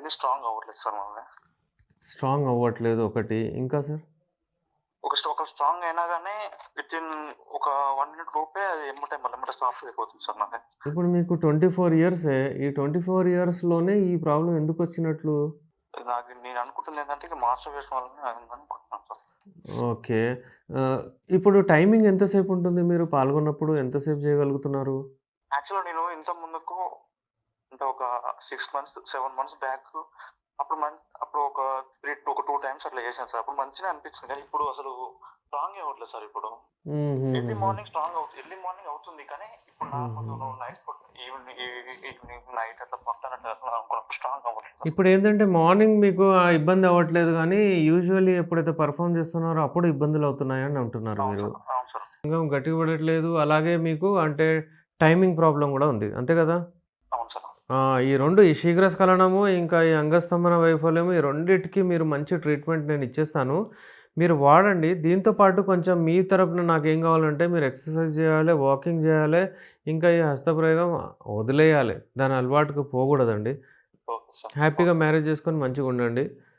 ఏది స్ట్రాంగ్ అవ్వట్లేదు సార్ మనది. స్ట్రాంగ్ అవ్వట్లేదు ఒకటి. ఇంకా సార్? ఒక స్ట్రాంగ్ అయినా గాని వితిన్ ఒక 1 మినిట్ లోపే అది ఎమ్మటే స్టాప్ అయిపోతుంది సార్ నాది. ఇప్పుడు మీకు 24 ఇయర్సే. ఈ 24 ఇయర్స్‌లోనే ఈ ప్రాబ్లమ్ ఎందుకొచ్చినట్లు? నేను అనుకుంటుంది ఏంటంటే ఇక మాస్టర్‌బేషన్ వల్లనే అయిందనుకుంటున్నాను సార్. ఓకే. ఇప్పుడు టైమింగ్ ఎంతసేపు ఉంటుంది మీరు పాల్గొన్నప్పుడు? ఎంతసేపు చేయగలుగుతున్నారు? యాక్చువల్‌గా నేను ఇంత ముందుకు అంటే ఒక 6 మంత్స్, 7 మంత్స్ బ్యాక్ అప్పుడు ఒక 2 టైమ్స్ అట్లా చేశాను సార్. అప్పుడు మంచిగానే అనిపించింది. కానీ ఇప్పుడు అసలు స్ట్రాంగే అవ్వట్లేదు సార్ ఇప్పుడు. ఎర్లీ హుహుహుహు. మార్నింగ్ అవుతుంది. కానీ ఇప్పుడు నార్మల్‌గా హుహుహు. నైట్ ఈవినింగ్ నైట్ అట్లా పడుతానంటే స్ట్రాంగ్ అవ్వట్లేదు. ఇప్పుడేంటంటే మార్నింగ్ మీకు ఆ ఇబ్బంది అవ్వట్లేదు గానీ, యూజువల్లీ ఎప్పుడైతే పెర్ఫార్మ్ చేస్తున్నారో అప్పుడు ఇబ్బందులవుతున్నాయని అంటున్నారు అవును మీరు. సార్. అవును సార్. ఇంగం గట్టిగా పడట్లేదు. అలాగే మీకు అంటే టైమింగ్ ప్రాబ్లమ్ గూడా ఉంది. అంతే గదా! అవును సార్. ఈ 2 ఈ శీఘ్రస్ఖలనము, ఇంకా ఈ అంగస్తంభన వైఫల్యము ఈ రెండిటికి మీరు మంచి ట్రీట్మెంట్ నేనిచ్చేస్తాను. మీరు వాడండి. దీంతో పాటు కొంచెం మీ తరపున నాకేం గావాలంటే మీరు ఎక్సర్సైజ్ జేయాలె, వాకింగ్ జేయాలె, ఇంకా ఈ హస్తప్రయోగం వదిలేయాలి. దాని అలవాటుకు పోగూడదండి. Okay sir. హ్యాపీగా ఓకే. మ్యారేజ్ జేసుకొని మంచిగుండండి.